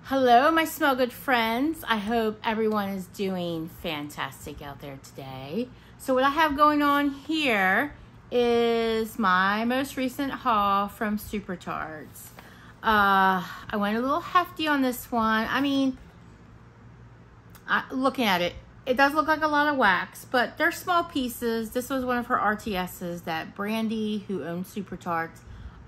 Hello, my smell good friends. I hope everyone is doing fantastic out there today. So what I have going on here is my most recent haul from Super Tarts. I went a little hefty on this one. I mean, looking at it, it does look like a lot of wax, but they're small pieces. This was one of her RTSs that Brandy, who owns Super Tarts,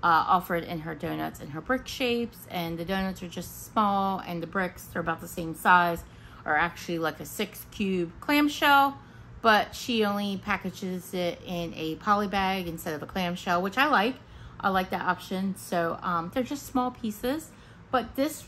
offered in her donuts in her brick shapes, and the donuts are just small, and the bricks, they're about the same size, are actually like a 6-cube clamshell, but she only packages it in a poly bag instead of a clamshell, which I like. I like that option. So they're just small pieces, but this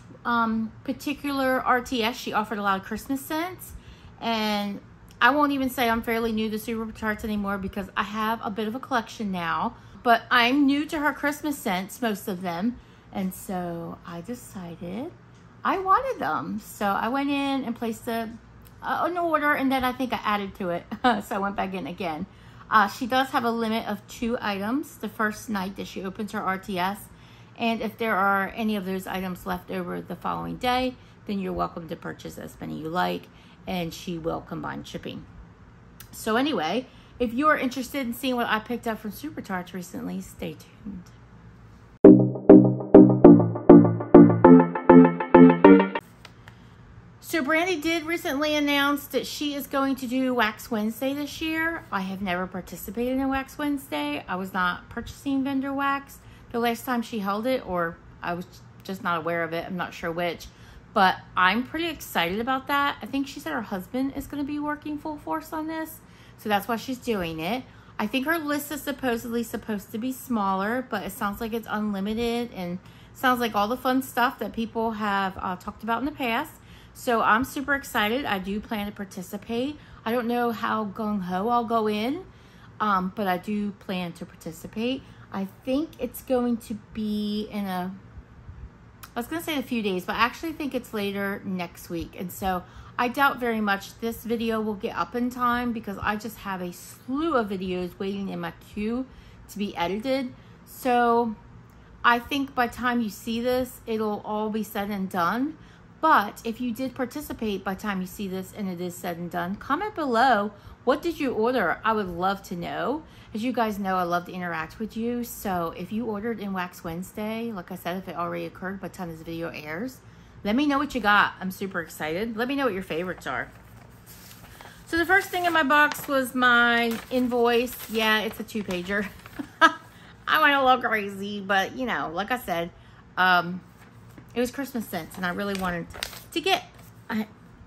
particular RTS, she offered a lot of Christmas scents, and I won't even say I'm fairly new to Super Tarts anymore because I have a bit of a collection now. But I'm new to her Christmas scents, most of them. And so I decided I wanted them. So I went in and placed an order, and then I think I added to it. So I went back in again. She does have a limit of 2 items the first night that she opens her RTS. And if there are any of those items left over the following day, then you're welcome to purchase as many you like. And she will combine shipping. So anyway, if you're interested in seeing what I picked up from Super Tarts recently, stay tuned. So Brandy did recently announce that she is going to do Wax Wednesday this year. I have never participated in Wax Wednesday. I was not purchasing vendor wax the last time she held it, or I was just not aware of it. I'm not sure which. But I'm pretty excited about that. I think she said her husband is going to be working full force on this. So that's why she's doing it. I think her list is supposedly supposed to be smaller, but it sounds like it's unlimited and sounds like all the fun stuff that people have talked about in the past. So I'm super excited. I do plan to participate. I don't know how gung-ho I'll go in, but I do plan to participate. I think it's going to be in I was going to say a few days, but I actually think it's later next week. And so I doubt very much this video will get up in time because I just have a slew of videos waiting in my queue to be edited. So I think by the time you see this, it'll all be said and done. But if you did participate by the time you see this and it is said and done, comment below, what did you order? I would love to know. As you guys know, I love to interact with you. So if you ordered in Wax Wednesday, like I said, if it already occurred by the time this video airs, let me know what you got. I'm super excited. Let me know what your favorites are. So the first thing in my box was my invoice. Yeah, it's a 2-pager. I went a little crazy, but you know, like I said, it was Christmas scents, and I really wanted to get,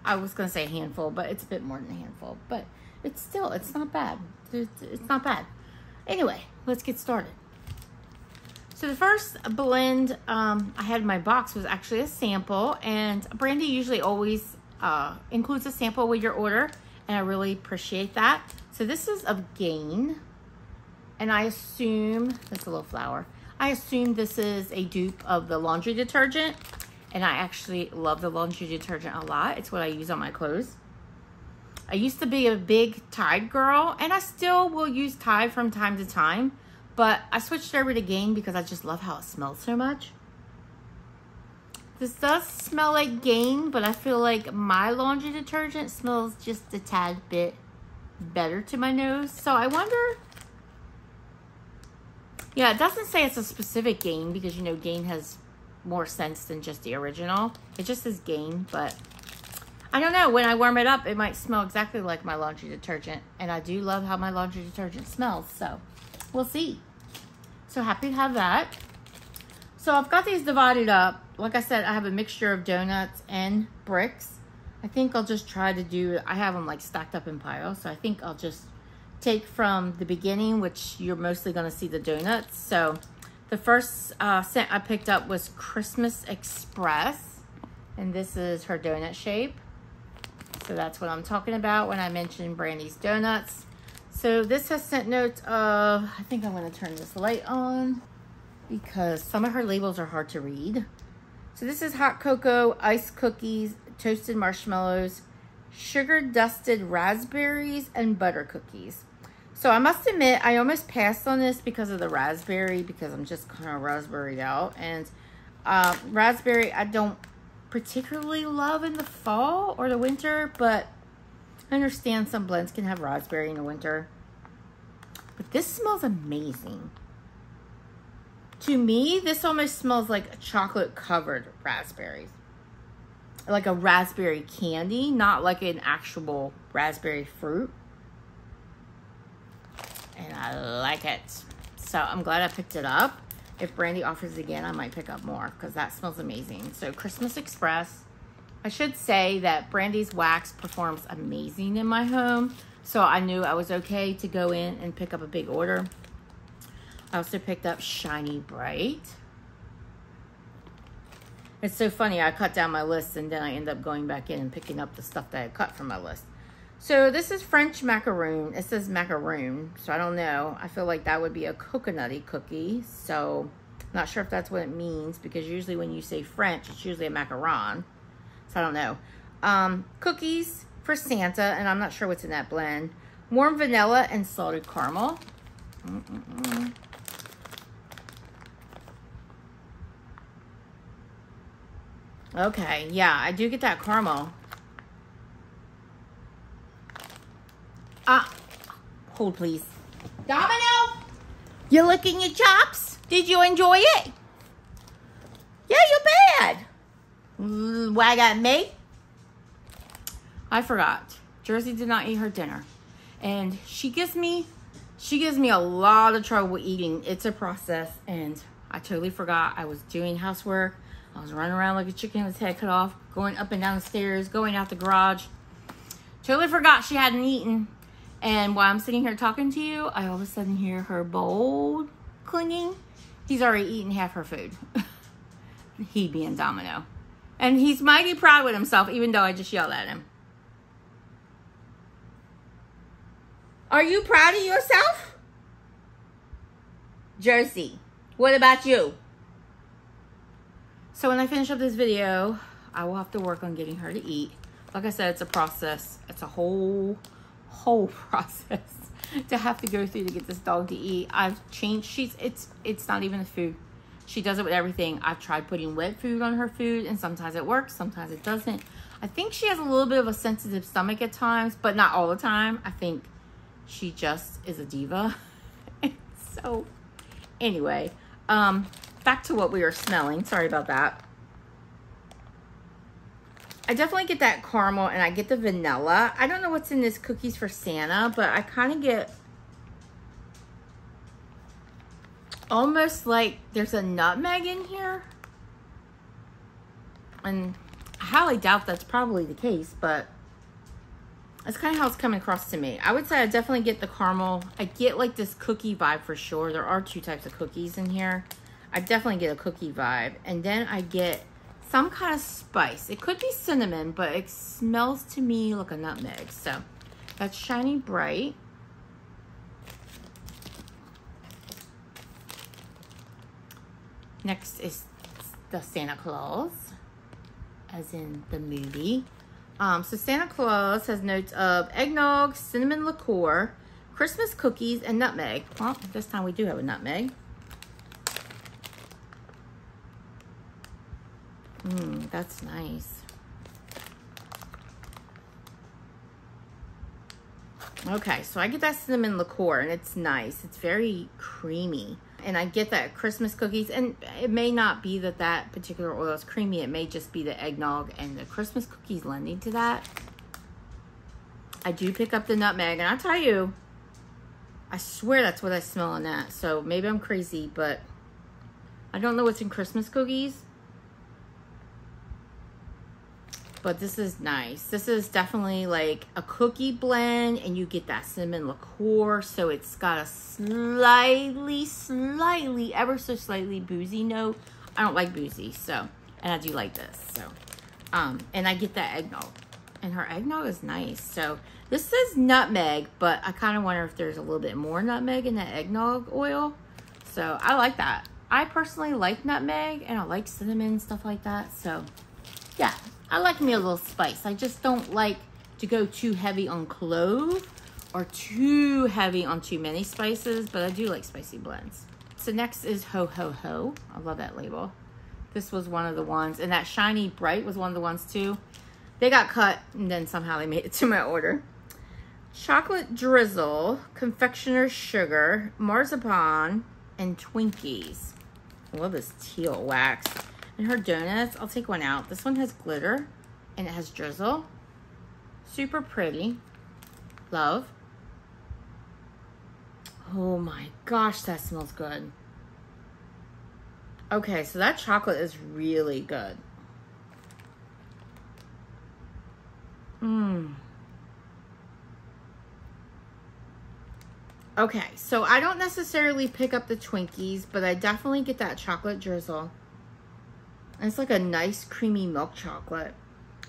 I was going to say a handful, but it's a bit more than a handful, but it's not bad. It's not bad. Anyway, let's get started. So the first blend I had in my box was actually a sample, and Brandy usually always includes a sample with your order, and I really appreciate that. So this is of Gain, and I assume, that's a little flower, I assume this is a dupe of the laundry detergent, and I actually love the laundry detergent a lot. It's what I use on my clothes. I used to be a big Tide girl, and I still will use Tide from time to time, but I switched over to Gain because I just love how it smells so much. This does smell like Gain, but I feel like my laundry detergent smells just a tad bit better to my nose. So I wonder, yeah, it doesn't say it's a specific Gain because, you know, Gain has more scents than just the original. It just says Gain, but I don't know. When I warm it up, it might smell exactly like my laundry detergent, and I do love how my laundry detergent smells, so we'll see. So happy to have that. So I've got these divided up. Like I said, I have a mixture of donuts and bricks. I think I'll just try to do, I have them like stacked up in piles, so I think I'll just take from the beginning, which you're mostly going to see the donuts. So the first scent I picked up was Christmas Express, and this is her donut shape. So that's what I'm talking about when I mentioned Brandy's Donuts. So this has scent notes of, I think I'm going to turn this light on because some of her labels are hard to read. So this is hot cocoa, iced cookies, toasted marshmallows, sugar dusted raspberries, and butter cookies. So I must admit, I almost passed on this because of the raspberry, because I'm just kind of raspberried out. And raspberry, I don't particularly love in the fall or the winter, but I understand some blends can have raspberry in the winter. But this smells amazing. To me, this almost smells like a chocolate-covered raspberries. Like a raspberry candy, not like an actual raspberry fruit. And I like it. So I'm glad I picked it up. If Brandy offers it again, I might pick up more because that smells amazing. So Christmas Express. I should say that Brandy's wax performs amazing in my home. So I knew I was okay to go in and pick up a big order. I also picked up Shiny Bright. It's so funny, I cut down my list and then I end up going back in and picking up the stuff that I cut from my list. So this is French macaroon. It says macaroon, so I don't know. I feel like that would be a coconutty cookie. So not sure if that's what it means because usually when you say French, it's usually a macaron. So I don't know. Cookies for Santa, and I'm not sure what's in that blend. Warm vanilla and salted caramel. Okay, yeah, I do get that caramel. Hold please. Domino, you licking your chops? Did you enjoy it? Yeah, you're bad. Wag at me. I forgot. Jersey did not eat her dinner. And she gives me a lot of trouble eating. It's a process, and I totally forgot I was doing housework. I was running around like a chicken with its head cut off, going up and down the stairs, going out the garage. Totally forgot she hadn't eaten. And while I'm sitting here talking to you, I all of a sudden hear her bowl clinging. He's already eaten half her food. He being Domino. And he's mighty proud with himself, even though I just yelled at him. Are you proud of yourself? Jersey, what about you? So when I finish up this video, I will have to work on getting her to eat. Like I said, it's a process. It's a whole process to have to go through to get this dog to eat. I've changed, it's not even the food. She does it with everything. I've tried putting wet food on her food, and sometimes it works, sometimes it doesn't. I think she has a little bit of a sensitive stomach at times, but not all the time. I think she just is a diva. So anyway, back to what we were smelling. Sorry about that. I definitely get that caramel and I get the vanilla. I don't know what's in this Cookies for Santa, but I kind of get almost like there's a nutmeg in here. And I highly doubt that's probably the case, but that's kind of how it's coming across to me. I would say I definitely get the caramel. I get like this cookie vibe for sure. There are two types of cookies in here. I definitely get a cookie vibe. And then I get some kind of spice. It could be cinnamon, but it smells to me like a nutmeg. So that's Shiny Bright. Next is the Santa Claus, as in the movie. So Santa Claus has notes of eggnog, cinnamon liqueur, Christmas cookies, and nutmeg. Well, this time we do have a nutmeg. That's nice. Okay, so I get that cinnamon liqueur, and it's nice. It's very creamy. And I get that Christmas cookies, and it may not be that that particular oil is creamy. It may just be the eggnog and the Christmas cookies lending to that. I do pick up the nutmeg, and I tell you, I swear that's what I smell on that. So maybe I'm crazy, but I don't know what's in Christmas cookies. But this is nice. This is definitely like a cookie blend, and you get that cinnamon liqueur, so it's got a slightly, ever so slightly boozy note. I don't like boozy, so, and I do like this, so. And I get that eggnog, and her eggnog is nice. So this says nutmeg, but I kind of wonder if there's a little bit more nutmeg in that eggnog oil. So I like that. I personally like nutmeg, and I like cinnamon, stuff like that, so yeah. I like me a little spice. I just don't like to go too heavy on clove or too heavy on too many spices, but I do like spicy blends. So next is Ho Ho Ho. I love that label. This was one of the ones. And that Shiny Bright was one of the ones too. They got cut and then somehow they made it to my order. Chocolate drizzle, confectioner's sugar, marzipan, and Twinkies. I love this teal wax. And her donuts, I'll take one out. This one has glitter and it has drizzle. Super pretty. Love. Oh my gosh, that smells good. Okay, so that chocolate is really good. Okay, so I don't necessarily pick up the Twinkies, but I definitely get that chocolate drizzle. And it's like a nice creamy milk chocolate.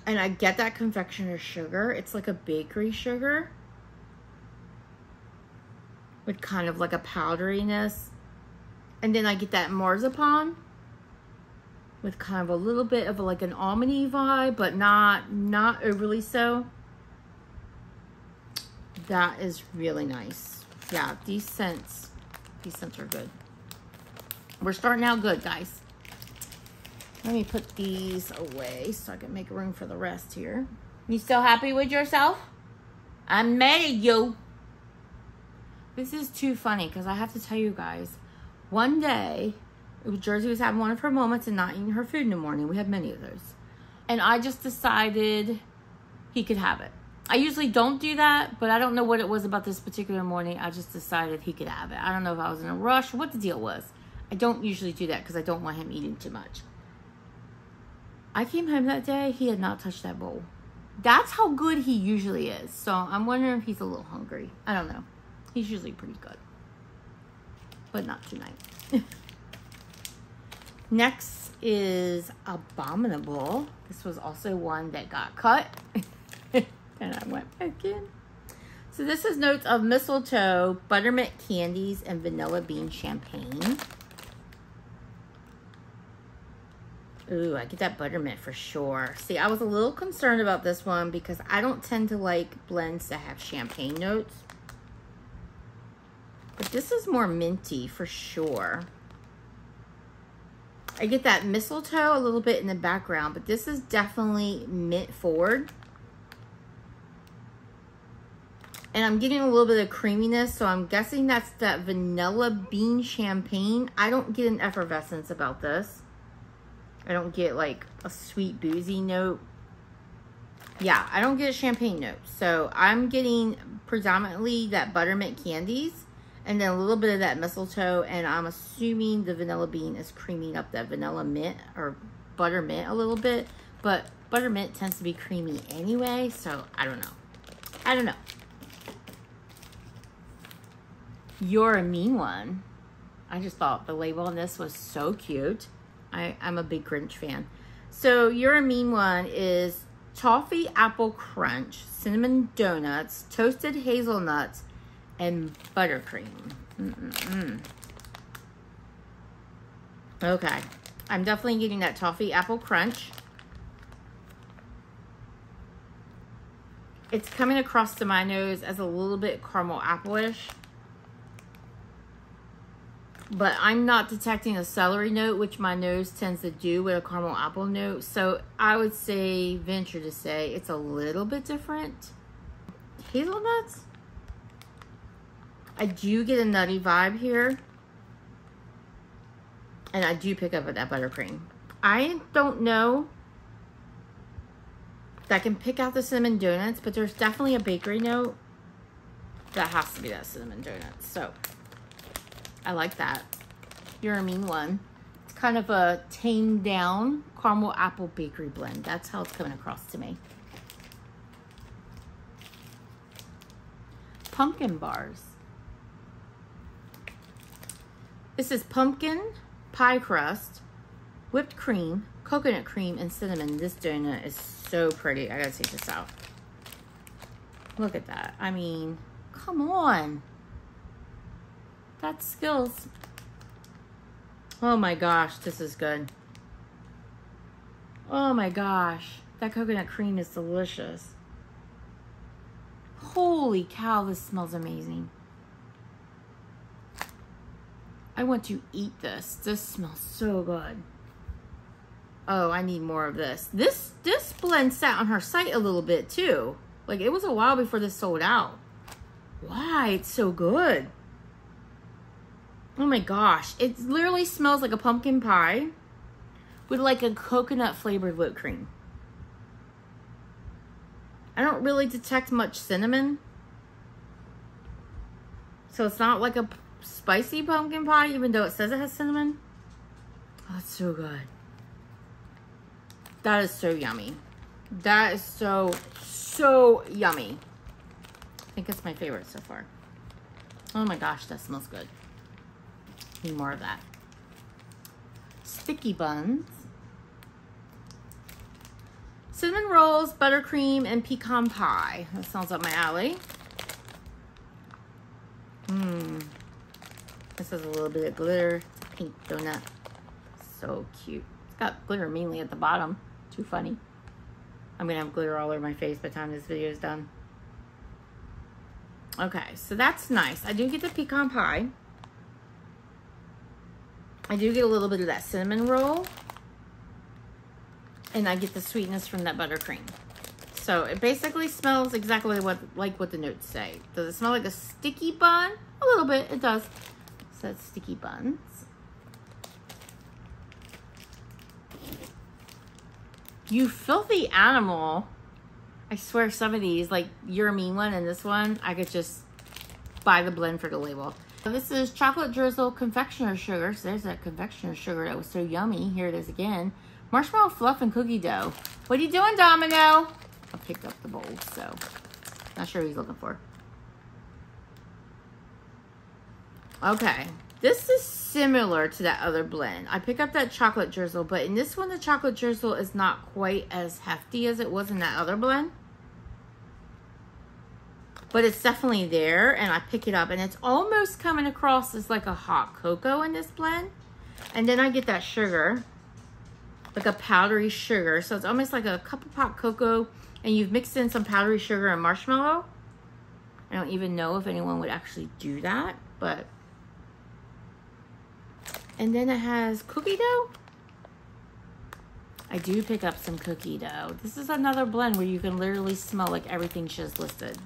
And I get that confectioner's sugar. It's like a bakery sugar with kind of like a powderiness. And then I get that marzipan with kind of a little bit of like an almondy vibe, but not overly so. That is really nice. Yeah, these scents are good. We're starting out good, guys. Let me put these away so I can make room for the rest here. You still happy with yourself? I'm mad at you. This is too funny because I have to tell you guys, one day, Jersey was having one of her moments and not eating her food in the morning. We had many of those. And I just decided he could have it. I usually don't do that, but I don't know what it was about this particular morning. I just decided he could have it. I don't know if I was in a rush or what the deal was. I don't usually do that because I don't want him eating too much. I came home that day, he had not touched that bowl. That's how good he usually is. So I'm wondering if he's a little hungry. I don't know. He's usually pretty good. But not tonight. Next is Abominable. This was also one that got cut. And I went back in. So this is notes of mistletoe, buttermint candies, and vanilla bean champagne. Ooh, I get that buttermint for sure. See, I was a little concerned about this one because I don't tend to like blends that have champagne notes. But this is more minty for sure. I get that mistletoe a little bit in the background, but this is definitely mint forward. And I'm getting a little bit of creaminess, so I'm guessing that's that vanilla bean champagne. I don't get an effervescence about this. I don't get like a sweet boozy note. Yeah, I don't get a champagne note. So I'm getting predominantly that buttermint candies and then a little bit of that mistletoe. And I'm assuming the vanilla bean is creaming up that vanilla mint or buttermint a little bit. But buttermint tends to be creamy anyway. So I don't know. I don't know. You're a Mean One. I just thought the label on this was so cute. I'm a big Grinch fan. So You're a Mean One is toffee apple crunch, cinnamon donuts, toasted hazelnuts, and buttercream. Okay. I'm definitely getting that toffee apple crunch. It's coming across to my nose as a little bit caramel apple-ish. But I'm not detecting a celery note, which my nose tends to do with a caramel apple note. So I would say, venture to say, it's a little bit different. Hazelnuts? I do get a nutty vibe here. And I do pick up with that buttercream. I don't know if I can pick out the cinnamon donuts, but there's definitely a bakery note. That has to be that cinnamon donuts. So I like that. You're a Mean One. It's kind of a tamed down caramel apple bakery blend. That's how it's coming across to me. Pumpkin bars. This is pumpkin, pie crust, whipped cream, coconut cream, and cinnamon. This donut is so pretty. I gotta take this out. Look at that. I mean, come on. That's skills. Oh my gosh, this is good. Oh my gosh, that coconut cream is delicious. Holy cow, this smells amazing. I want to eat this. This smells so good. Oh, I need more of this. This blend sat on her site a little bit too. Like, it was a while before this sold out. Why? It's so good. Oh my gosh. It literally smells like a pumpkin pie with like a coconut flavored whipped cream. I don't really detect much cinnamon. So it's not like a spicy pumpkin pie, even though it says it has cinnamon. Oh, it's so good. That is so yummy. That is so yummy. I think it's my favorite so far. Oh my gosh, that smells good. Need more of that. Sticky buns. Cinnamon rolls, buttercream, and pecan pie. That sounds up my alley. This has a little bit of glitter. Pink donut. So cute. It's got glitter mainly at the bottom. Too funny. I'm going to have glitter all over my face by the time this video is done. Okay, so that's nice. I do get the pecan pie. I do get a little bit of that cinnamon roll. And I get the sweetness from that buttercream. So it basically smells exactly like what the notes say. Does it smell like a sticky bun? A little bit, it does. So it's sticky buns. You filthy animal. I swear some of these, like You're a Mean One and this one, I could just buy the blend for the label. So this is chocolate drizzle confectioner sugar. So there's that confectioner sugar that was so yummy. Here it is again. Marshmallow fluff and cookie dough. What are you doing, Domino? I picked up the bowl, so not sure what he's looking for. Okay, this is similar to that other blend. I pick up that chocolate drizzle, but in this one, the chocolate drizzle is not quite as hefty as it was in that other blend. But it's definitely there, and I pick it up, and it's almost coming across as like a hot cocoa in this blend. And then I get that sugar, like a powdery sugar. So it's almost like a cup of hot cocoa, and you've mixed in some powdery sugar and marshmallow. I don't even know if anyone would actually do that, but... And then it has cookie dough. I do pick up some cookie dough. This is another blend where you can literally smell like everything she's listed.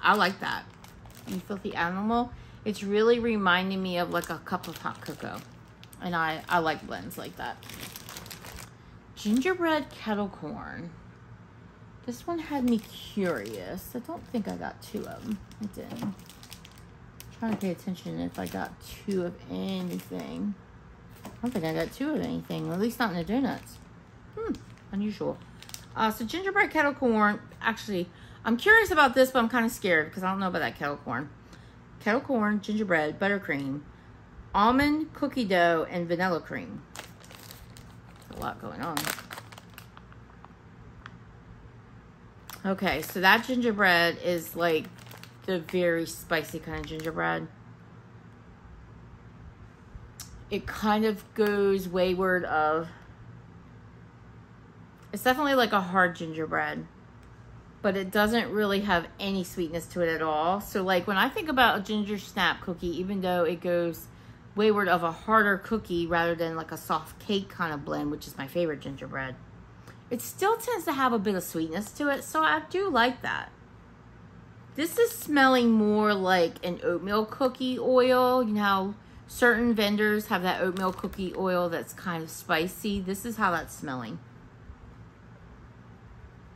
I like that. You filthy animal. It's really reminding me of like a cup of hot cocoa. And I like blends like that. Gingerbread kettle corn. This one had me curious. I don't think I got two of them. I didn't. I'm trying to pay attention if I got two of anything. I don't think I got two of anything. At least not in the donuts. Unusual. So gingerbread kettle corn. Actually, I'm curious about this, but I'm kind of scared because I don't know about that kettle corn. Kettle corn, gingerbread, buttercream, almond, cookie dough, and vanilla cream. There's a lot going on. Okay, so that gingerbread is like the very spicy kind of gingerbread. It kind of goes wayward of... It's definitely like a hard gingerbread, but it doesn't really have any sweetness to it at all. So like when I think about a ginger snap cookie, even though it goes wayward of a harder cookie rather than like a soft cake kind of blend, which is my favorite gingerbread, it still tends to have a bit of sweetness to it. So I do like that. This is smelling more like an oatmeal cookie oil. You know how certain vendors have that oatmeal cookie oil that's kind of spicy. This is how that's smelling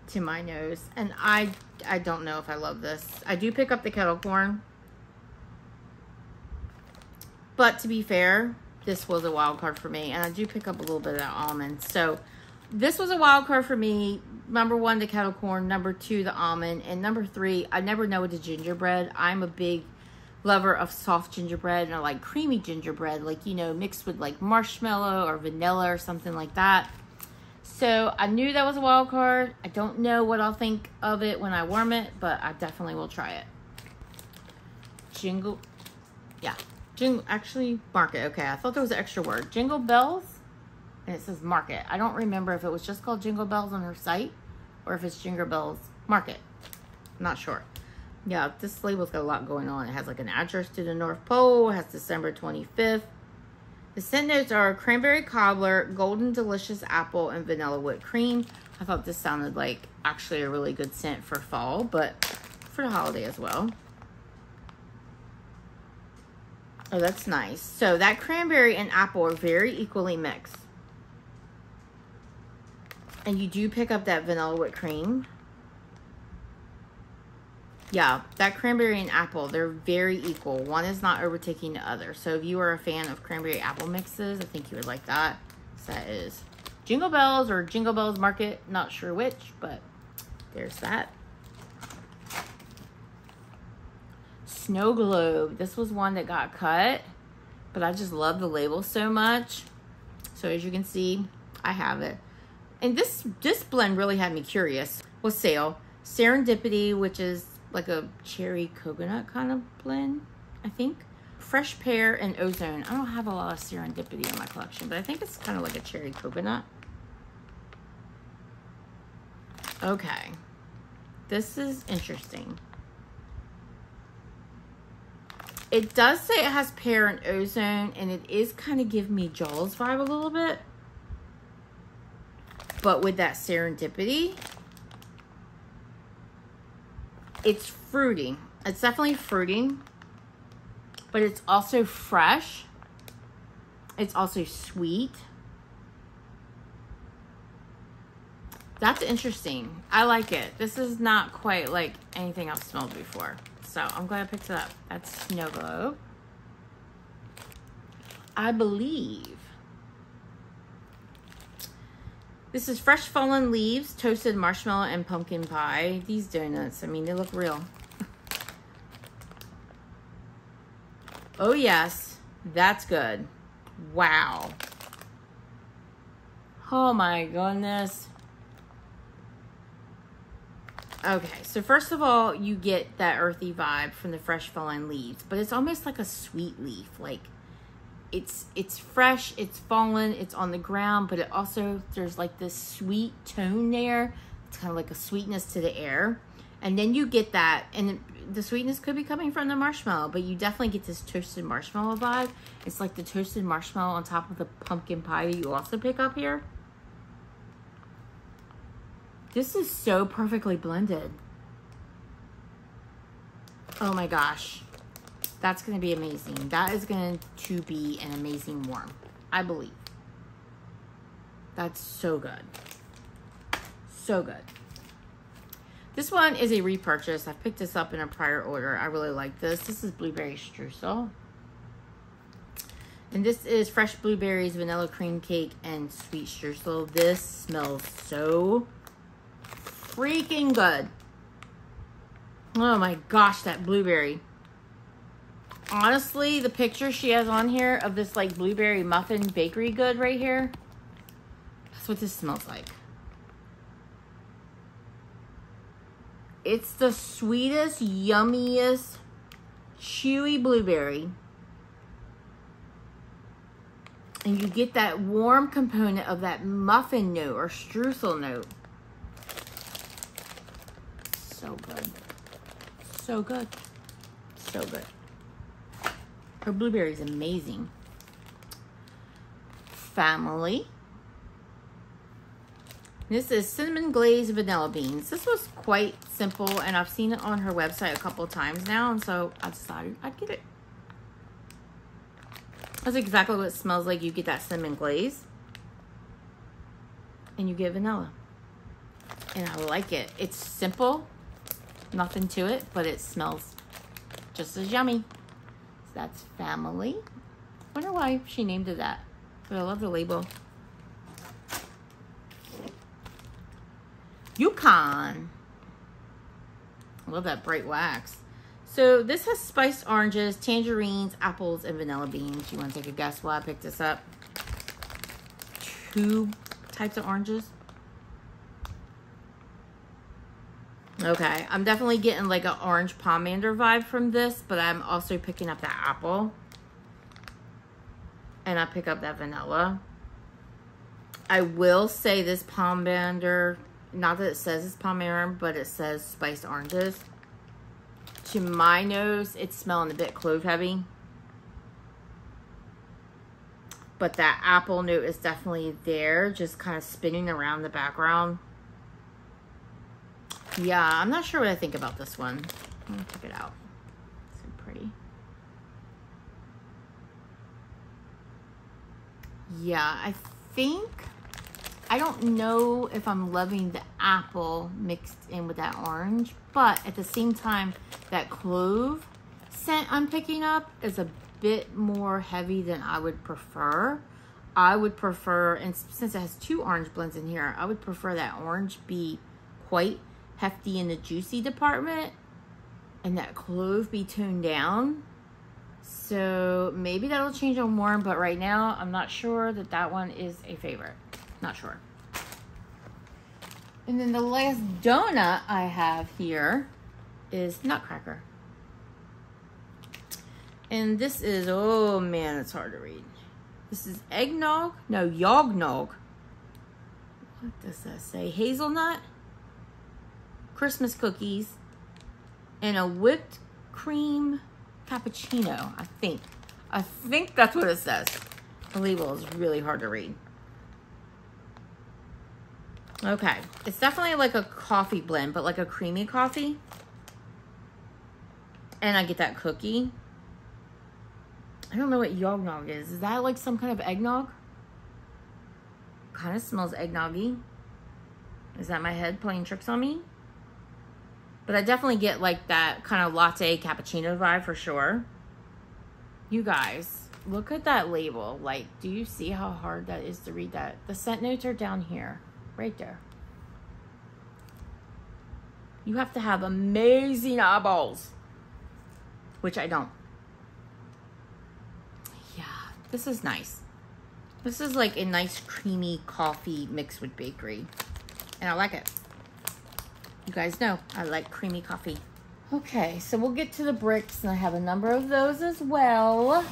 to my nose. And I don't know if I love this. I do pick up the kettle corn. But to be fair, this was a wild card for me. And I do pick up a little bit of that almond. So this was a wild card for me. Number one, the kettle corn. Number two, the almond. And number three, I never know with the gingerbread. I'm a big lover of soft gingerbread, and I like creamy gingerbread, like, you know, mixed with like marshmallow or vanilla or something like that. So I knew that was a wild card. I don't know what I'll think of it when I warm it, but I definitely will try it. Actually, market. Okay, I thought there was an extra word. Jingle bells, and it says market. I don't remember if it was just called Jingle Bells on her site or if it's Jingle Bells Market. I'm not sure. Yeah, this label's got a lot going on. It has like an address to the North Pole. It has December 25th. The scent notes are cranberry cobbler, golden delicious apple, and vanilla whipped cream. I thought this sounded like actually a really good scent for fall, but for the holiday as well. Oh, that's nice. So that cranberry and apple are very equally mixed. And you do pick up that vanilla whipped cream. Yeah, that cranberry and apple, they're very equal. One is not overtaking the other. So if you are a fan of cranberry apple mixes, I think you would like that. So that is Jingle Bells or Jingle Bells Market. Not sure which, but there's that. Snow Globe. This was one that got cut, but I just love the label so much. So as you can see, I have it. And this blend really had me curious. Was sale. Serendipity, which is like a cherry coconut kind of blend, I think. Fresh Pear and Ozone. I don't have a lot of Serendipity in my collection, but I think it's kind of like a cherry coconut. Okay. This is interesting. It does say it has pear and ozone, and it is kind of giving me Jaws vibe a little bit. But with that serendipity, it's fruity. It's definitely fruity, but it's also fresh. It's also sweet. That's interesting. I like it. This is not quite like anything I've smelled before. So I'm glad I picked it up. That's Snow Globe. I believe this is Fresh Fallen Leaves, Toasted Marshmallow, and Pumpkin Pie. These donuts, I mean, they look real. Oh yes, that's good. Wow. Oh my goodness. Okay, so first of all, you get that earthy vibe from the Fresh Fallen Leaves, but it's almost like a sweet leaf. Like, it's fresh, it's fallen, it's on the ground, but it also, there's like this sweet tone there. It's kind of like a sweetness to the air. And then you get that, and the sweetness could be coming from the marshmallow, but you definitely get this toasted marshmallow vibe. It's like the toasted marshmallow on top of the pumpkin pie that you also pick up here. This is so perfectly blended. Oh my gosh. That's going to be amazing. That is going to be an amazing warm, I believe. That's so good. So good. This one is a repurchase. I picked this up in a prior order. I really like this. This is Blueberry Streusel. And this is fresh blueberries, vanilla cream cake, and sweet streusel. This smells so freaking good. Oh my gosh, that blueberry. Honestly, the picture she has on here of this like blueberry muffin bakery good right here, that's what this smells like. It's the sweetest, yummiest, chewy blueberry. And you get that warm component of that muffin note or streusel note. So good. So good. So good. Her blueberry is amazing. Family. This is cinnamon glazed vanilla beans. This was quite simple, and I've seen it on her website a couple of times now, and so I decided I'd get it. That's exactly what it smells like. You get that cinnamon glaze, and you get vanilla. And I like it. It's simple, nothing to it, but it smells just as yummy. So that's Family. Wonder why she named it that, but I love the label. Yukon. I love that bright wax. So this has spiced oranges, tangerines, apples, and vanilla beans. You want to take a guess while I pick this up? 2 types of oranges. Okay, I'm definitely getting like an orange pomander vibe from this, but I'm also picking up that apple. And I pick up that vanilla. I will say this pomander, not that it says it's pomander, but it says spiced oranges. To my nose, it's smelling a bit clove heavy. but that apple note is definitely there, just kind of spinning around the background. Yeah, I'm not sure what I think about this one. Let me check it out. So pretty. Yeah, I think, I don't know if I'm loving the apple mixed in with that orange, but at the same time, that clove scent I'm picking up is a bit more heavy than I would prefer. I would prefer, and since it has 2 orange blends in here, I would prefer that orange be quite hefty in the juicy department and that clove be toned down. So maybe that'll change on warm, but right now I'm not sure that that one is a favorite. Not sure. And then the last donut I have here is Nutcracker. And this is, oh man, it's hard to read. This is eggnog, no, yognog. What does that say? Hazelnut, Christmas cookies, and a whipped cream cappuccino, I think. I think that's what it says. The label is really hard to read. Okay, it's definitely like a coffee blend, but like a creamy coffee. And I get that cookie. I don't know what yognog is. Is that like some kind of eggnog? Kind of smells eggnoggy. Is that my head playing tricks on me? But I definitely get like that kind of latte cappuccino vibe for sure. You guys, look at that label. Like, do you see how hard that is to read that? The scent notes are down here, right there. You have to have amazing eyeballs, which I don't. Yeah, this is nice. This is like a nice creamy coffee mixed with bakery, and I like it. You guys know I like creamy coffee. Okay, so we'll get to the bricks, and I have a number of those as well.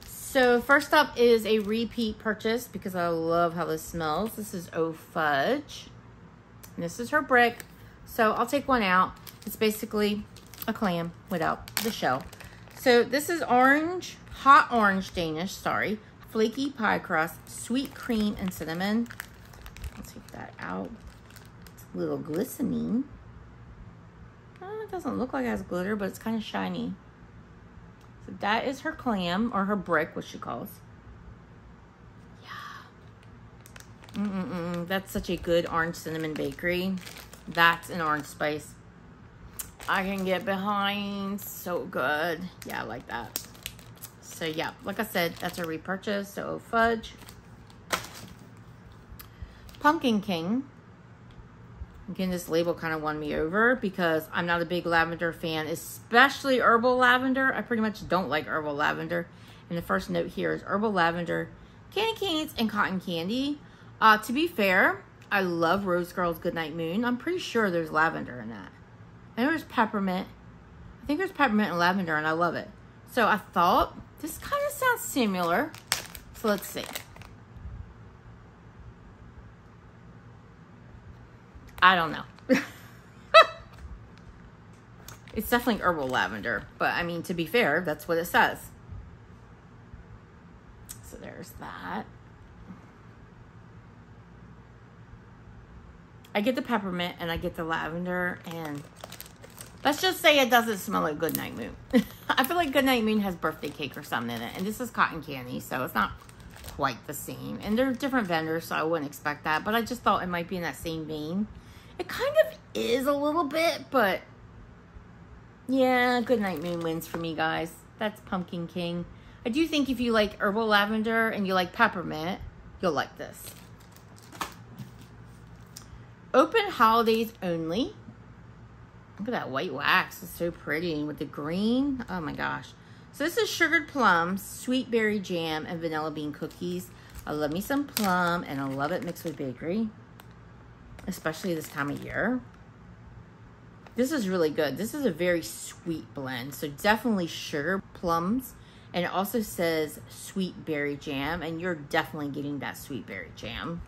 So first up is a repeat purchase because I love how this smells. This is Oh Fudge. And this is her brick. So I'll take one out. It's basically a clam without the shell. So this is orange, hot orange Danish, sorry. Flaky pie crust, sweet cream, and cinnamon. I'll take that out. A little glistening. It doesn't look like it has glitter, but it's kind of shiny. So that is her clam, or her brick, what she calls. Yeah. That's such a good orange cinnamon bakery. That's an orange spice I can get behind. So good. Yeah, I like that. So yeah, like I said, that's a repurchase. So Oh Fudge. Pumpkin King. Again, this label kind of won me over because I'm not a big lavender fan, especially herbal lavender. I pretty much don't like herbal lavender. And the first note here is herbal lavender, candy canes, and cotton candy. To be fair, I love Rose Girl's Goodnight Moon. I'm pretty sure there's lavender in that. And there's peppermint. I think there's peppermint and lavender, and I love it. So I thought this kind of sounds similar. So let's see. I don't know. It's definitely herbal lavender, but I mean, to be fair, that's what it says. So there's that. I get the peppermint and I get the lavender, and let's just say it doesn't smell like Goodnight Moon. I feel like Goodnight Moon has birthday cake or something in it, and this is cotton candy, so it's not quite the same. And they're different vendors, so I wouldn't expect that, but I just thought it might be in that same vein. It kind of is a little bit, but yeah, Goodnight Moon wins for me, guys. That's Pumpkin King. I do think if you like herbal lavender and you like peppermint, you'll like this. Open holidays only. Look at that white wax. It's so pretty with the green. Oh my gosh. So this is sugared plums, sweet berry jam, and vanilla bean cookies. I love me some plum, and I love it mixed with bakery, especially this time of year. This is really good. This is a very sweet blend. So definitely sugar plums. And it also says sweet berry jam, and you're definitely getting that sweet berry jam.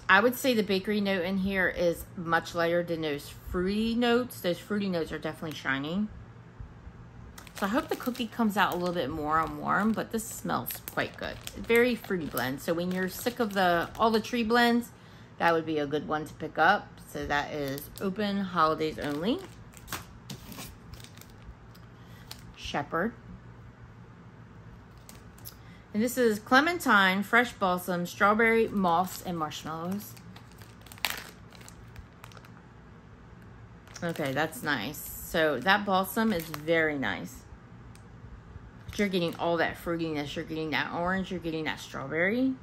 I would say the bakery note in here is much lighter than those fruity notes. Those fruity notes are definitely shining. So I hope the cookie comes out a little bit more on warm, but this smells quite good. Very fruity blend. So when you're sick of all the tree blends, that would be a good one to pick up. So that is open holidays only. Shepherd. And this is clementine, fresh balsam, strawberry, moss, and marshmallows. Okay, that's nice. So that balsam is very nice. You're getting all that fruitiness. You're getting that orange. You're getting that strawberry.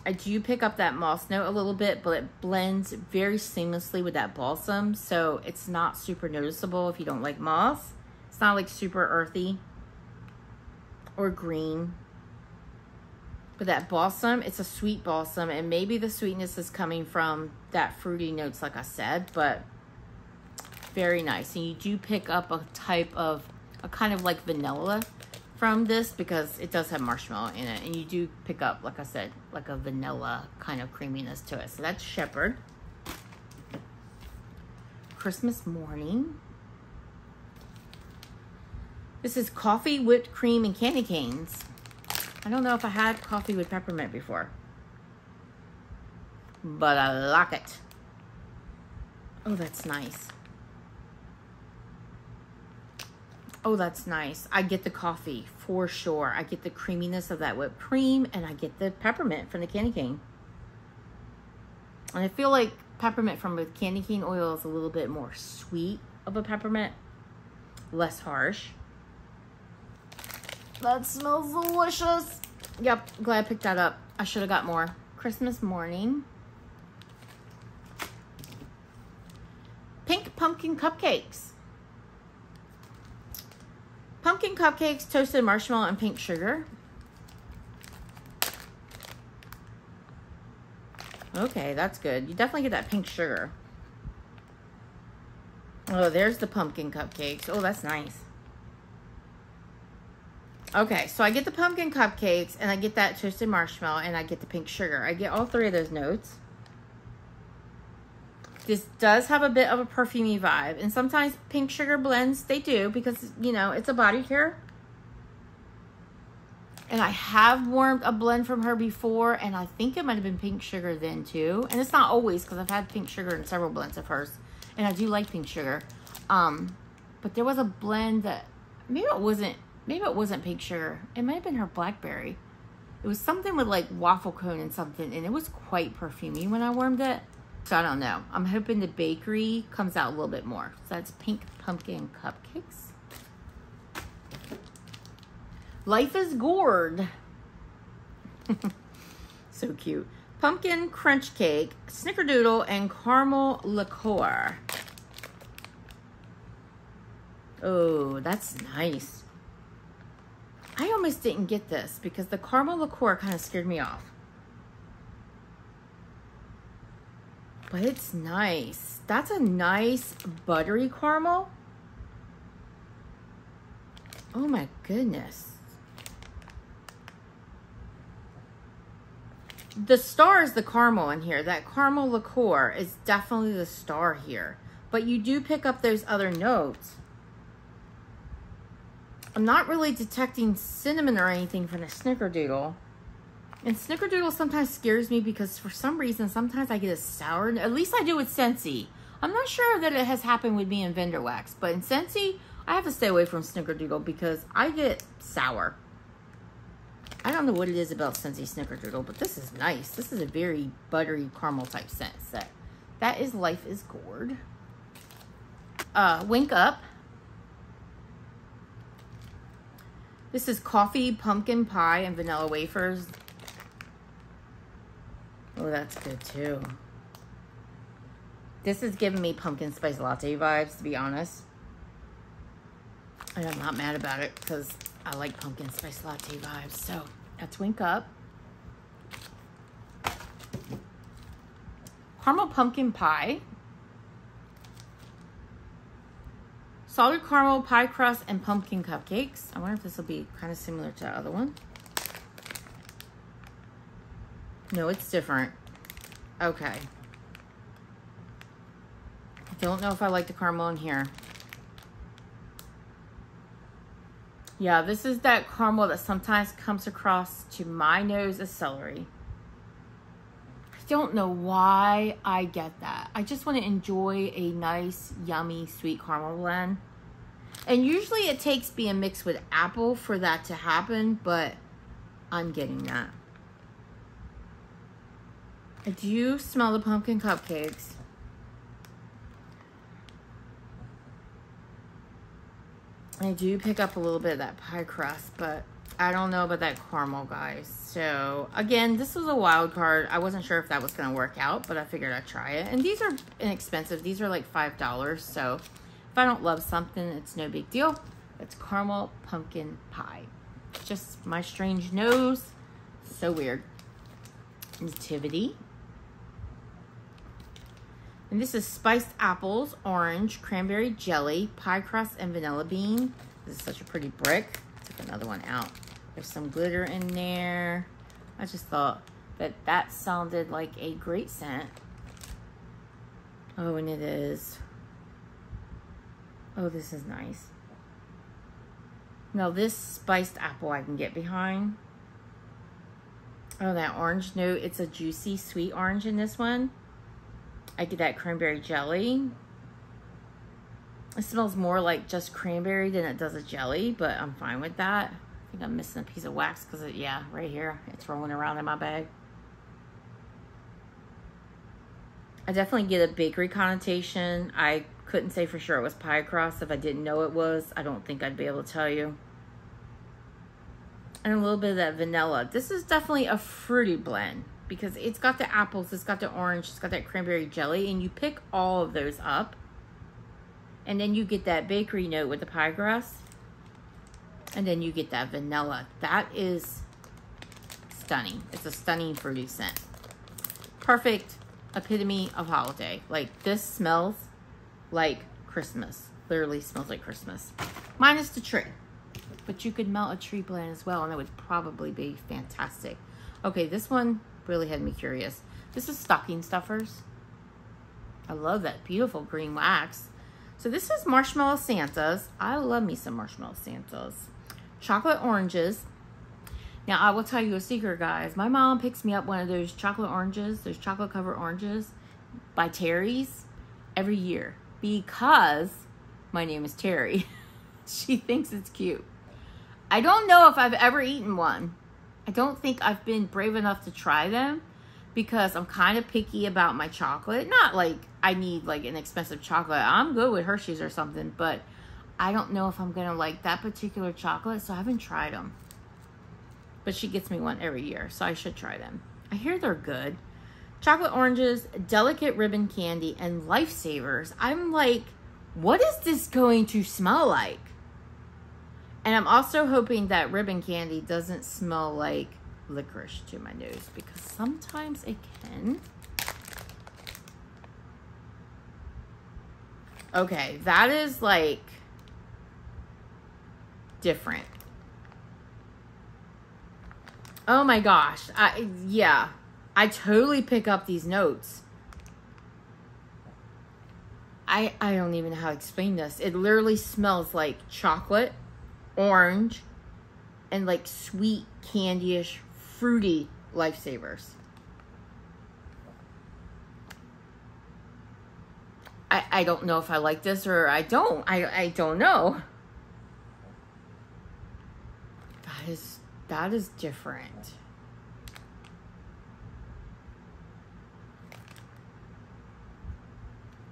I do pick up that moss note a little bit, but it blends very seamlessly with that balsam. So it's not super noticeable if you don't like moss. It's not like super earthy or green. But that balsam, it's a sweet balsam. And maybe the sweetness is coming from that fruity notes, like I said. But very nice. And you do pick up a type of a kind of like vanilla from this because it does have marshmallow in it, and you do pick up, like I said, like a vanilla kind of creaminess to it. So that's Shepherd. Christmas Morning. This is coffee, whipped cream, and candy canes. I don't know if I had coffee with peppermint before, but I like it. Oh, that's nice. Oh, that's nice. I get the coffee for sure. I get the creaminess of that whipped cream, and I get the peppermint from the candy cane. And I feel like peppermint from the candy cane oil is a little bit more sweet of a peppermint, less harsh. That smells delicious. Yep, glad I picked that up. I should have got more. Christmas Morning. Pink pumpkin cupcakes. Pumpkin cupcakes, toasted marshmallow, and pink sugar. Okay, that's good. You definitely get that pink sugar. Oh, there's the pumpkin cupcakes. Oh, that's nice. Okay, so I get the pumpkin cupcakes, and I get that toasted marshmallow, and I get the pink sugar. I get all three of those notes. This does have a bit of a perfumey vibe. And sometimes pink sugar blends, they do, because, you know, it's a body care. And I have warmed a blend from her before, and I think it might have been pink sugar then too. And it's not always, because I've had pink sugar in several blends of hers. And I do like pink sugar. But there was a blend that, maybe it wasn't pink sugar. It might have been her blackberry. It was something with like waffle cone and something, and it was quite perfumey when I warmed it. So I don't know. I'm hoping the bakery comes out a little bit more. So that's pink pumpkin cupcakes. Life is Gourd. So cute. Pumpkin crunch cake, snickerdoodle, and caramel liqueur. Oh, that's nice. I almost didn't get this because the caramel liqueur kind of scared me off. But it's nice. That's a nice buttery caramel. Oh my goodness. The star is the caramel in here. That caramel liqueur is definitely the star here. But you do pick up those other notes. I'm not really detecting cinnamon or anything from the snickerdoodle. And snickerdoodle sometimes scares me because for some reason, sometimes I get a sour. At least I do with Scentsy. I'm not sure that it has happened with me in Vendor Wax. But in Scentsy, I have to stay away from snickerdoodle because I get sour. I don't know what it is about Scentsy snickerdoodle, but this is nice. This is a very buttery caramel type scent. So that is Life is Gourd. Wink Up. This is coffee, pumpkin pie, and vanilla wafers. Oh, that's good too. This is giving me pumpkin spice latte vibes, to be honest. And I'm not mad about it because I like pumpkin spice latte vibes. So that's Wink Up. Caramel pumpkin pie. Salted caramel pie crust and pumpkin cupcakes. I wonder if this will be kind of similar to the other one. No, it's different. Okay. Don't know if I like the caramel in here. Yeah, this is that caramel that sometimes comes across to my nose as celery. I don't know why I get that. I just want to enjoy a nice, yummy, sweet caramel blend. And usually it takes being mixed with apple for that to happen, but I'm getting that. I do smell the pumpkin cupcakes. I do pick up a little bit of that pie crust, but I don't know about that caramel, guys. So, again, this was a wild card. I wasn't sure if that was going to work out, but I figured I'd try it. And these are inexpensive. These are like $5. So, if I don't love something, it's no big deal. It's caramel pumpkin pie. Just my strange nose. So weird. Nativity. And this is spiced apples, orange, cranberry jelly, pie crust, and vanilla bean. This is such a pretty brick. Took another one out. There's some glitter in there. I just thought that that sounded like a great scent. Oh, and it is. Oh, this is nice. Now this spiced apple I can get behind. Oh, that orange note. It's a juicy, sweet orange in this one. I get that cranberry jelly. It smells more like just cranberry than it does a jelly, but I'm fine with that. I think I'm missing a piece of wax because, yeah, right here. It's rolling around in my bag. I definitely get a bakery connotation. I couldn't say for sure it was pie crust. If I didn't know it was, I don't think I'd be able to tell you. And a little bit of that vanilla. This is definitely a fruity blend because it's got the apples, it's got the orange, it's got that cranberry jelly, and you pick all of those up. And then you get that bakery note with the pie crust. And then you get that vanilla. That is stunning. It's a stunning fruity scent. Perfect epitome of holiday. Like, this smells like Christmas. Literally smells like Christmas. Minus the tree. But you could melt a tree blend as well, and that would probably be fantastic. Okay, this one really had me curious. This is stocking stuffers. I love that beautiful green wax. So this is Marshmallow Santas. I love me some Marshmallow Santas. Chocolate oranges. Now, I will tell you a secret, guys. My mom picks me up one of those chocolate oranges, those chocolate covered oranges by Terry's every year because my name is Terry. She thinks it's cute. I don't know if I've ever eaten one. I don't think I've been brave enough to try them because I'm kind of picky about my chocolate. Not like I need like an expensive chocolate. I'm good with Hershey's or something, but I don't know if I'm going to like that particular chocolate, so I haven't tried them. But she gets me one every year, so I should try them. I hear they're good. Chocolate oranges, delicate ribbon candy, and lifesavers. I'm like, what is this going to smell like? And I'm also hoping that ribbon candy doesn't smell like licorice to my nose because sometimes it can. Okay, that is like different. Oh my gosh. Yeah, I totally pick up these notes. I don't even know how to explain this. It literally smells like chocolate, orange, and like sweet, candy-ish, fruity lifesavers. I don't know if I like this or I don't. I don't know. That is different.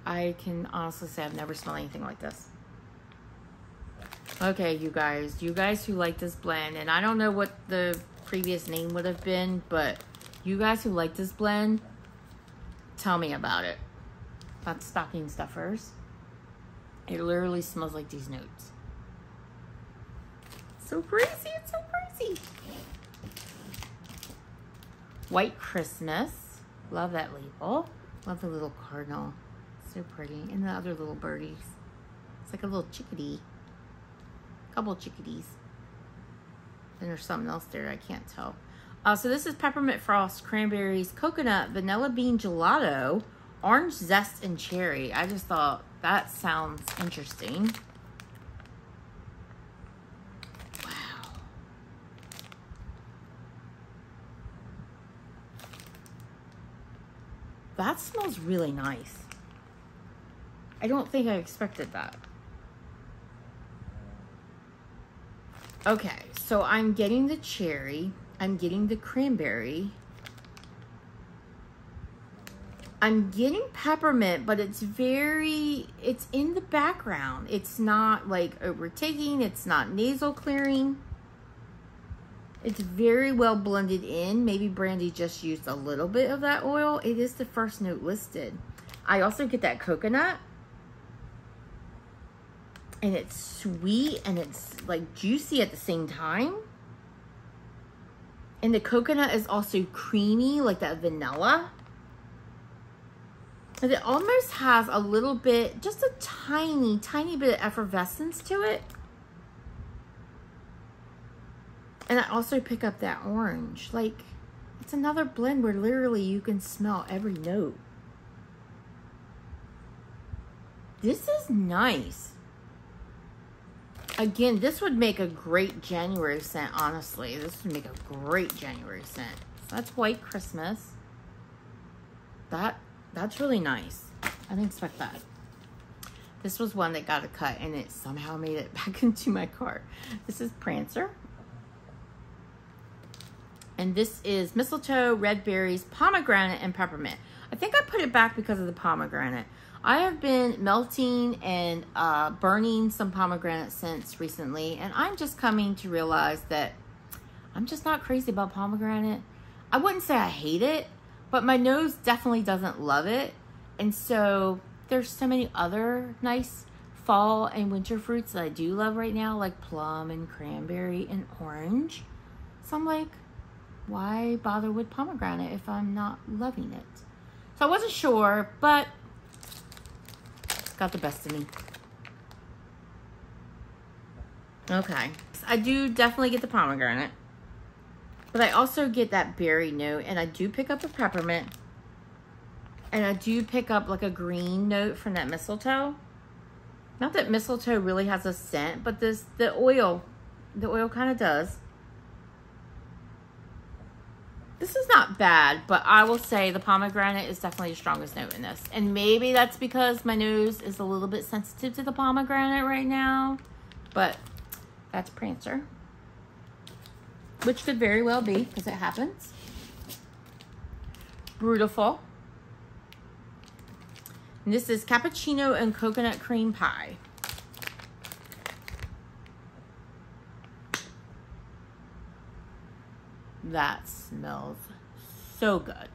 I can honestly say I've never smelled anything like this. Okay, you guys who like this blend, and I don't know what the previous name would have been, but you guys who like this blend, tell me about it. About stocking stuffers. It literally smells like these notes. So crazy, it's so crazy. White Christmas. Love that label. Love the little cardinal. So pretty. And the other little birdies. It's like a little chickadee. Couple chickadees. And there's something else there I can't tell. So this is peppermint frost, cranberries, coconut, vanilla bean gelato, orange zest, and cherry. I just thought that sounds interesting. that smells really nice. I don't think I expected that. Okay, so I'm getting the cherry. I'm getting the cranberry. I'm getting peppermint, but it's in the background. It's not like overtaking. It's not nasal clearing. It's very well blended in. Maybe Brandy just used a little bit of that oil. It is the first note listed. I also get that coconut. And it's sweet and it's like juicy at the same time. And the coconut is also creamy, like that vanilla. And it almost has a little bit, just a tiny, tiny bit of effervescence to it. And I also pick up that orange. Like, it's another blend where literally you can smell every note. This is nice. Again, this would make a great January scent, honestly. This would make a great January scent. So that's White Christmas. That's really nice. I didn't expect that. This was one that got a cut and it somehow made it back into my cart. This is Prancer. And this is mistletoe, red berries, pomegranate, and peppermint. I think I put it back because of the pomegranate. I have been melting and burning some pomegranate scents recently, and I'm just coming to realize that I'm just not crazy about pomegranate. I wouldn't say I hate it, but my nose definitely doesn't love it. And so there's so many other nice fall and winter fruits that I do love right now, like plum and cranberry and orange. So I'm like, why bother with pomegranate if I'm not loving it? So I wasn't sure, but got the best of me. Okay. I do definitely get the pomegranate, but I also get that berry note, and I do pick up a peppermint, and I do pick up like a green note from that mistletoe. Not that mistletoe really has a scent, but the oil kind of does. This is not bad, but I will say the pomegranate is definitely the strongest note in this. And maybe that's because my nose is a little bit sensitive to the pomegranate right now. But that's Prancer. Which could very well be, because it happens. Beautiful. And this is cappuccino and coconut cream pie. That smells so good.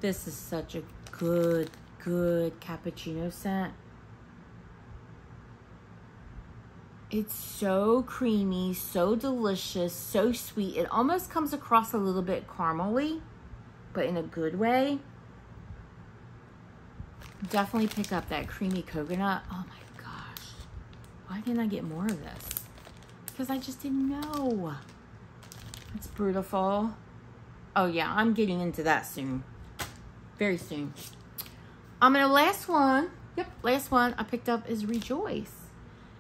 This is such a good cappuccino scent. It's so creamy, so delicious, so sweet. It almost comes across a little bit caramely, but in a good way. Definitely pick up that creamy coconut. Oh my gosh. Why didn't I get more of this? Because I just didn't know. It's beautiful. Oh yeah, I'm getting into that soon. Very soon. The last one. Yep, last one I picked up is Rejoice.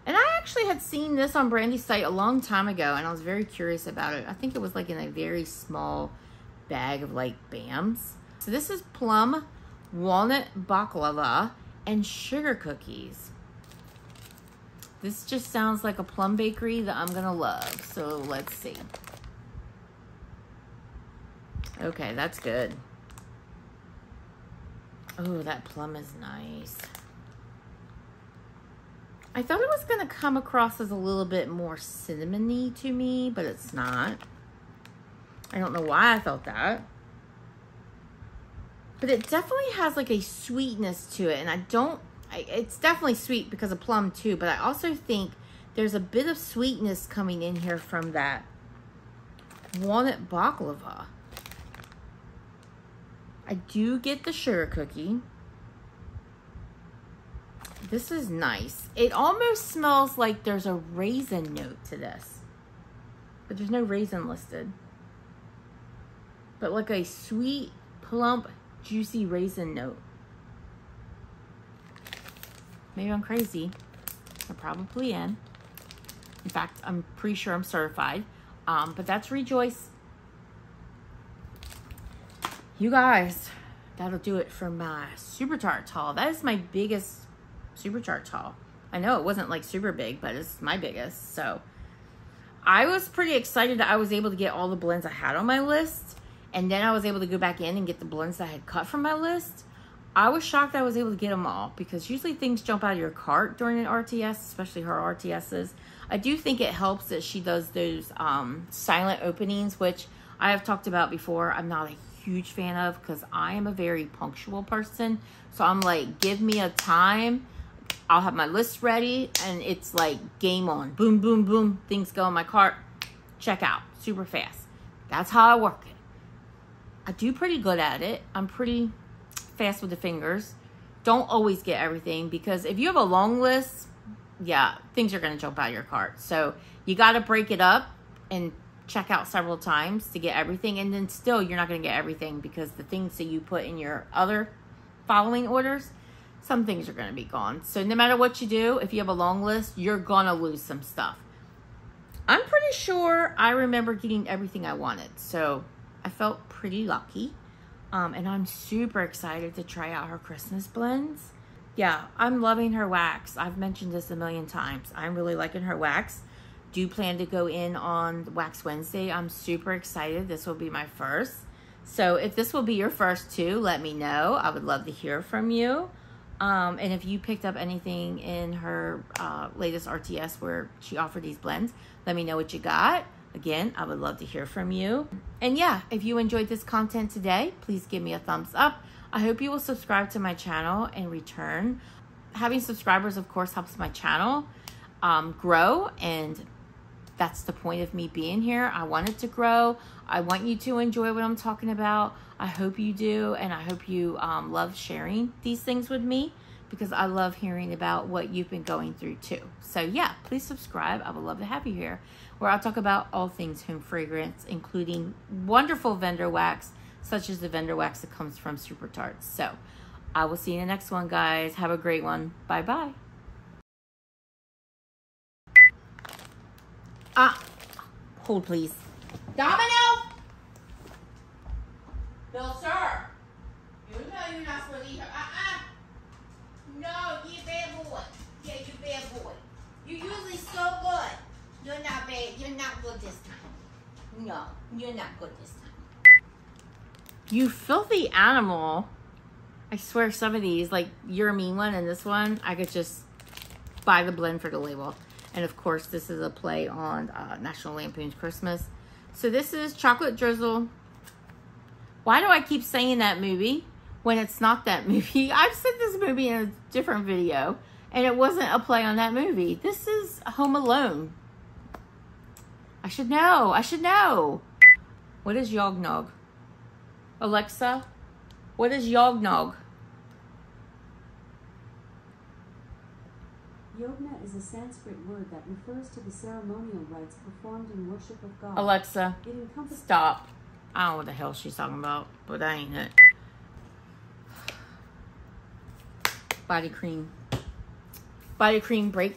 And I actually had seen this on Brandy's site a long time ago, and I was very curious about it. I think it was like in a very small bag of like BAMs. So this is plum, walnut baklava, and sugar cookies. This just sounds like a plum bakery that I'm gonna love. So let's see. Okay, that's good. Oh, that plum is nice. I thought it was gonna come across as a little bit more cinnamony to me, but it's not. I don't know why I thought that. But it definitely has like a sweetness to it, and it's definitely sweet because of plum too, but I also think there's a bit of sweetness coming in here from that walnut baklava. I do get the sugar cookie. This is nice. It almost smells like there's a raisin note to this, but there's no raisin listed. But like a sweet, plump, juicy raisin note. Maybe I'm crazy. I probably am. In fact, I'm pretty sure I'm certified. But that's Rejoice. You guys, that'll do it for my Super Tarts haul. That is my biggest Super Tarts haul. I know it wasn't like super big, but it's my biggest. So I was pretty excited that I was able to get all the blends I had on my list. And then I was able to go back in and get the blends that I had cut from my list. I was shocked I was able to get them all, because usually things jump out of your cart during an RTS, especially her RTSs. I do think it helps that she does those silent openings, which I have talked about before. I'm not a huge fan of, because I am a very punctual person. So I'm like, give me a time. I'll have my list ready, and it's like game on. Boom, boom, boom. Things go in my cart. Check out. Super fast. That's how I work it. I do pretty good at it. I'm pretty fast with the fingers. Don't always get everything, because if you have a long list, yeah, things are going to jump out of your cart. So you got to break it up and check out several times to get everything. And then still, you're not going to get everything, because the things that you put in your other following orders, some things are going to be gone. So no matter what you do, if you have a long list, you're going to lose some stuff. I'm pretty sure I remember getting everything I wanted. So I felt pretty lucky. And I'm super excited to try out her Christmas blends. Yeah, I'm loving her wax. I've mentioned this a million times. I'm really liking her wax. Do plan to go in on Wax Wednesday. I'm super excited. This will be my first. So if this will be your first too, let me know. I would love to hear from you. And if you picked up anything in her latest RTS where she offered these blends, let me know what you got. Again, I would love to hear from you. And yeah, if you enjoyed this content today, please give me a thumbs up. I hope you will subscribe to my channel in return. Having subscribers, of course, helps my channel grow, and that's the point of me being here. I want it to grow. I want you to enjoy what I'm talking about. I hope you do, and I hope you love sharing these things with me, because I love hearing about what you've been going through too. So yeah, please subscribe. I would love to have you here, where I'll talk about all things home fragrance, including wonderful vendor wax, such as the vendor wax that comes from Super Tarts. So I will see you in the next one, guys. Have a great one. Bye-bye. Hold please. Domino! No, sir. You know you're not supposed to eat her. No, you bad boy. Yeah, you bad boy. You're usually so good. You're not bad. You're not good this time. No, you're not good this time. You filthy animal. I swear some of these, like you're a mean one, and this one, I could just buy the blend for the label. And of course, this is a play on National Lampoon's Christmas. So this is Chocolate Drizzle. Why do I keep saying that movie when it's not that movie? I've said this movie in a different video, and it wasn't a play on that movie. This is Home Alone. I should know. I should know. What is Yognog? Alexa, what is Yognog? Yogna is a Sanskrit word that refers to the ceremonial rites performed in worship of God. Alexa, It encompasses... stop. I don't know what the hell she's talking about, but that ain't it. Body cream. Body cream break.